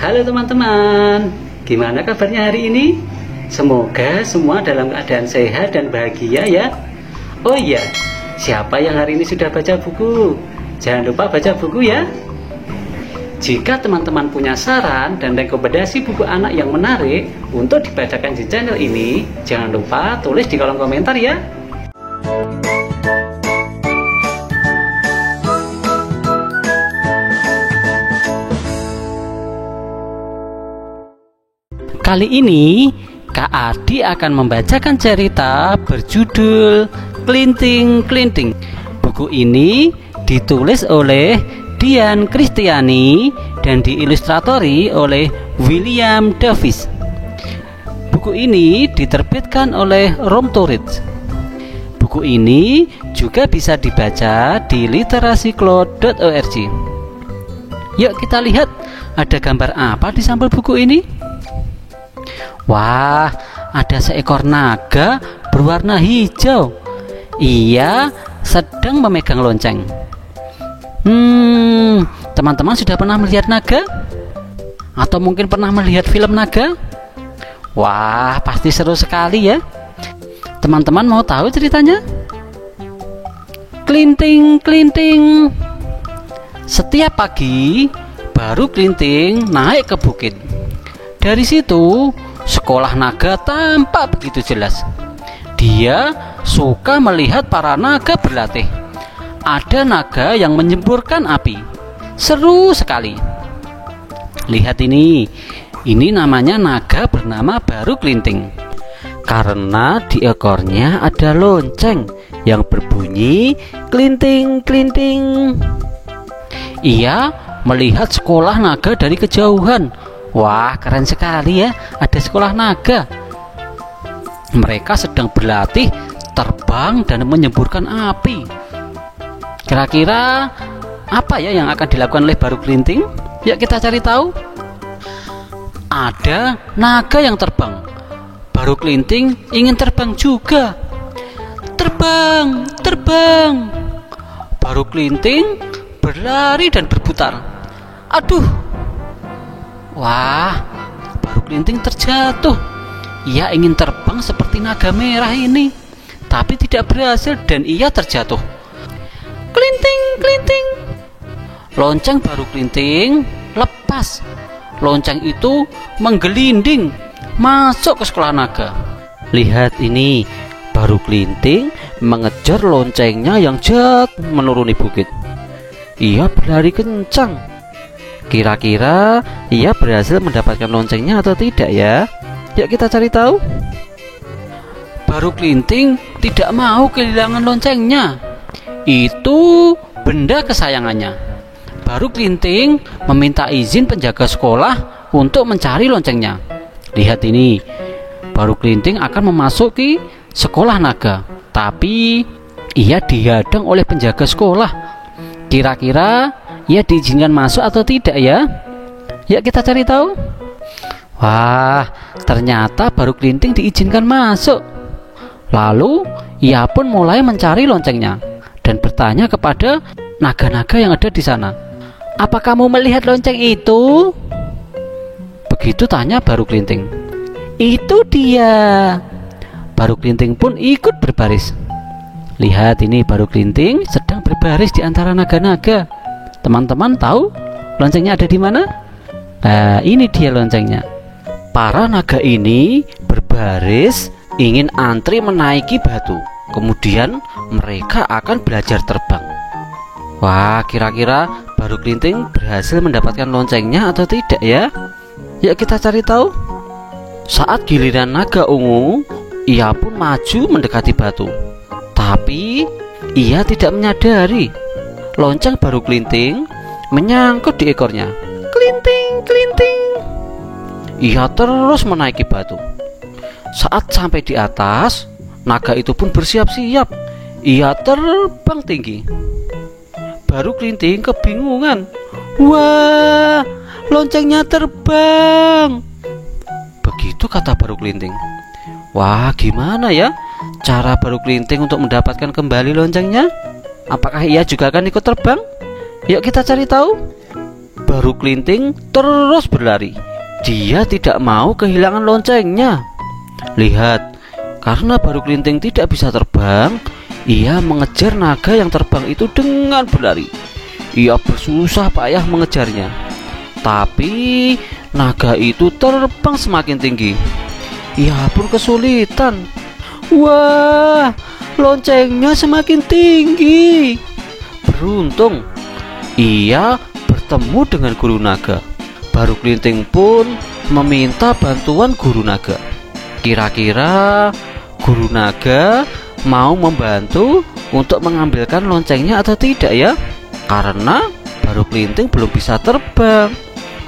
Halo teman-teman, gimana kabarnya hari ini? Semoga semua dalam keadaan sehat dan bahagia ya. Oh iya, siapa yang hari ini sudah baca buku? Jangan lupa baca buku ya. Jika teman-teman punya saran dan rekomendasi buku anak yang menarik untuk dibacakan di channel ini, jangan lupa tulis di kolom komentar ya. Kali ini Kak Adi akan membacakan cerita berjudul Klinting Klinting. Buku ini ditulis oleh Dian Kristiani dan diilustratori oleh William Davis. Buku ini diterbitkan oleh Romtorit. Buku ini juga bisa dibaca di literasi.org. Yuk kita lihat ada gambar apa di sampul buku ini. Wah, ada seekor naga berwarna hijau. Ia sedang memegang lonceng. Teman-teman sudah pernah melihat naga? Atau mungkin pernah melihat film naga? Wah, pasti seru sekali ya. Teman-teman mau tahu ceritanya? Klinting, klinting. Setiap pagi, baru Klinting naik ke bukit. Dari situ, sekolah naga tampak begitu jelas. Dia suka melihat para naga berlatih. Ada naga yang menyemburkan api. Seru sekali. Lihat ini namanya naga bernama Baru Klinting. Karena di ekornya ada lonceng yang berbunyi klinting klinting. Ia melihat sekolah naga dari kejauhan. Wah, keren sekali ya, ada sekolah naga. Mereka sedang berlatih terbang dan menyemburkan api. Kira-kira apa ya yang akan dilakukan oleh Baru Klinting? Yuk kita cari tahu. Ada naga yang terbang. Baru Klinting ingin terbang juga. Terbang, terbang. Baru Klinting berlari dan berputar. Aduh. Wah, Baru Klinting terjatuh. Ia ingin terbang seperti naga merah ini, tapi tidak berhasil dan ia terjatuh. Klinting, klinting. Lonceng Baru Klinting lepas. Lonceng itu menggelinding masuk ke sekolah naga. Lihat ini, Baru Klinting mengejar loncengnya yang jatuh menuruni bukit. Ia berlari kencang. Kira-kira ia berhasil mendapatkan loncengnya atau tidak ya? Yuk kita cari tahu. Baru Klinting tidak mau kehilangan loncengnya. Itu benda kesayangannya. Baru Klinting meminta izin penjaga sekolah untuk mencari loncengnya. Lihat ini, Baru Klinting akan memasuki sekolah naga, tapi ia dihadang oleh penjaga sekolah. Kira-kira ia diizinkan masuk atau tidak ya? Yuk kita cari tahu. Wah, ternyata Baru Klinting diizinkan masuk. Lalu ia pun mulai mencari loncengnya dan bertanya kepada naga-naga yang ada di sana. Apa kamu melihat lonceng itu? Begitu tanya Baru Klinting. Itu dia. Baru Klinting pun ikut berbaris. Lihat ini, Baru Klinting sedang berbaris di antara naga-naga. Teman-teman tahu loncengnya ada di mana? Nah, ini dia loncengnya. Para naga ini berbaris ingin antri menaiki batu. Kemudian mereka akan belajar terbang. Wah, kira-kira Baru Klinting berhasil mendapatkan loncengnya atau tidak ya? Yuk kita cari tahu. Saat giliran naga ungu, ia pun maju mendekati batu. Tapi ia tidak menyadari lonceng Baru Klinting menyangkut di ekornya. Klinting, klinting. Ia terus menaiki batu. Saat sampai di atas, naga itu pun bersiap-siap. Ia terbang tinggi. Baru Klinting kebingungan. Wah, loncengnya terbang. Begitu kata Baru Klinting. Wah, gimana ya cara Baru Klinting untuk mendapatkan kembali loncengnya? Apakah ia juga akan ikut terbang? Yuk kita cari tahu. Baru Kelinting terus berlari. Dia tidak mau kehilangan loncengnya. Lihat, karena Baru Kelinting tidak bisa terbang, ia mengejar naga yang terbang itu dengan berlari. Ia bersusah payah mengejarnya, tapi naga itu terbang semakin tinggi. Ia pun kesulitan. Wah, loncengnya semakin tinggi. Beruntung ia bertemu dengan guru naga. Baru Kelinting pun meminta bantuan guru naga. Kira-kira guru naga mau membantu untuk mengambilkan loncengnya atau tidak ya? Karena Baru Kelinting belum bisa terbang,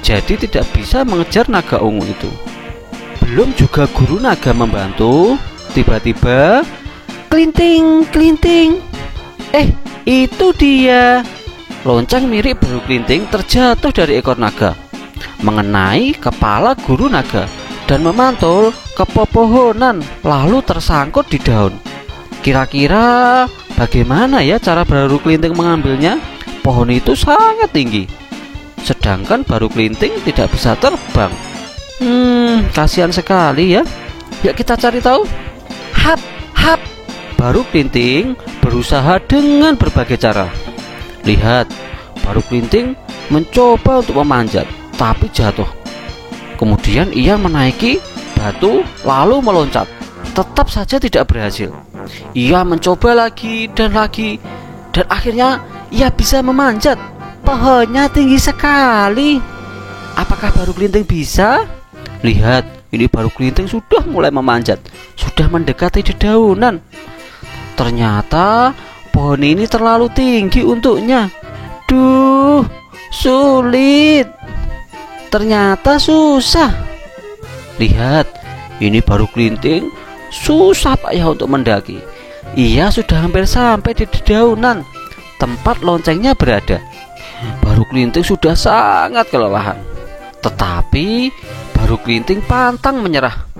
jadi tidak bisa mengejar naga ungu itu. Belum juga guru naga membantu, tiba-tiba Kelinting, Kelinting, itu dia. Lonceng mirip Baru Kelinting terjatuh dari ekor naga, mengenai kepala guru naga dan memantul ke pepohonan, lalu tersangkut di daun. Kira-kira bagaimana ya cara Baru Kelinting mengambilnya? Pohon itu sangat tinggi, sedangkan Baru Kelinting tidak bisa terbang. Kasihan sekali ya. Yuk kita cari tahu. Hap, hap. Baru Kelinting berusaha dengan berbagai cara. Lihat, Baru Kelinting mencoba untuk memanjat, tapi jatuh. Kemudian ia menaiki batu lalu meloncat. Tetap saja tidak berhasil. Ia mencoba lagi, dan akhirnya ia bisa memanjat. Pohonnya tinggi sekali. Apakah Baru Kelinting bisa? Lihat, ini Baru Kelinting sudah mulai memanjat, sudah mendekati dedaunan. Ternyata pohon ini terlalu tinggi untuknya. Duh, sulit. Ternyata susah. Lihat, ini Baru Kelinting susah payah untuk mendaki. Ia sudah hampir sampai di dedaunan tempat loncengnya berada. Baru Kelinting sudah sangat kelelahan, tetapi Baru Kelinting pantang menyerah.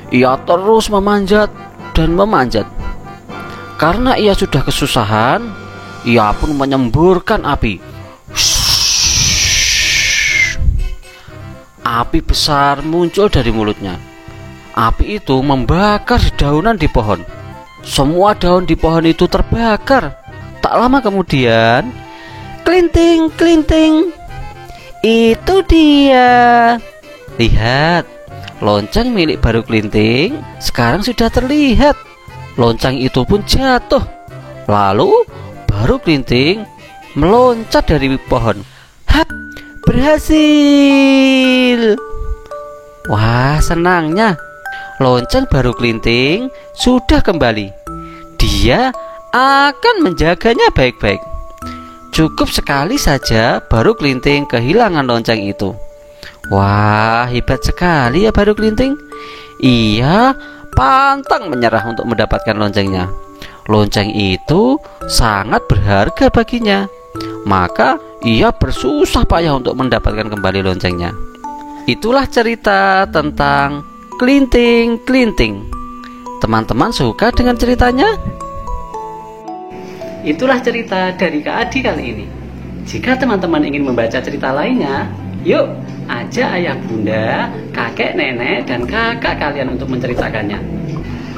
Ia terus memanjat dan memanjat. Karena ia sudah kesusahan, ia pun menyemburkan api. Api besar muncul dari mulutnya. Api itu membakar dedaunan di pohon. Semua daun di pohon itu terbakar. Tak lama kemudian, Kelinting, Kelinting, itu dia. Lihat, lonceng milik Baru Kelinting sekarang sudah terlihat. Lonceng itu pun jatuh. Lalu Baru Kelinting meloncat dari pohon. Hap, berhasil. Wah, senangnya. Lonceng Baru Kelinting sudah kembali. Dia akan menjaganya baik-baik. Cukup sekali saja Baru Kelinting kehilangan lonceng itu. Wah, hebat sekali ya Baru Kelinting. Ia pantang menyerah untuk mendapatkan loncengnya. Lonceng itu sangat berharga baginya. Maka ia bersusah payah untuk mendapatkan kembali loncengnya. Itulah cerita tentang Kelinting, Kelinting. Teman-teman suka dengan ceritanya? Itulah cerita dari Kak Adi kali ini. Jika teman-teman ingin membaca cerita lainnya, yuk ajak ayah bunda, kakek nenek, dan kakak kalian untuk menceritakannya.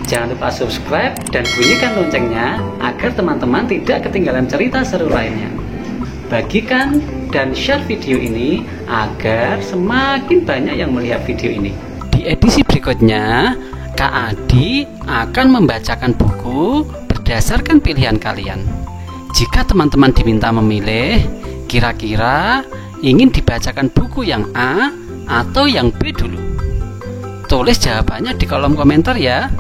Jangan lupa subscribe dan bunyikan loncengnya agar teman-teman tidak ketinggalan cerita seru lainnya. Bagikan dan share video ini agar semakin banyak yang melihat video ini. Di edisi berikutnya, Kak Adi akan membacakan buku berdasarkan pilihan kalian. Jika teman-teman diminta memilih, kira-kira ingin dibacakan buku yang A atau yang B dulu? Tulis jawabannya di kolom komentar ya.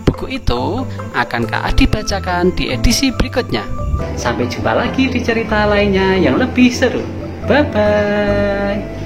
Buku itu akan Kak Adi bacakan di edisi berikutnya. Sampai jumpa lagi di cerita lainnya yang lebih seru. Bye-bye.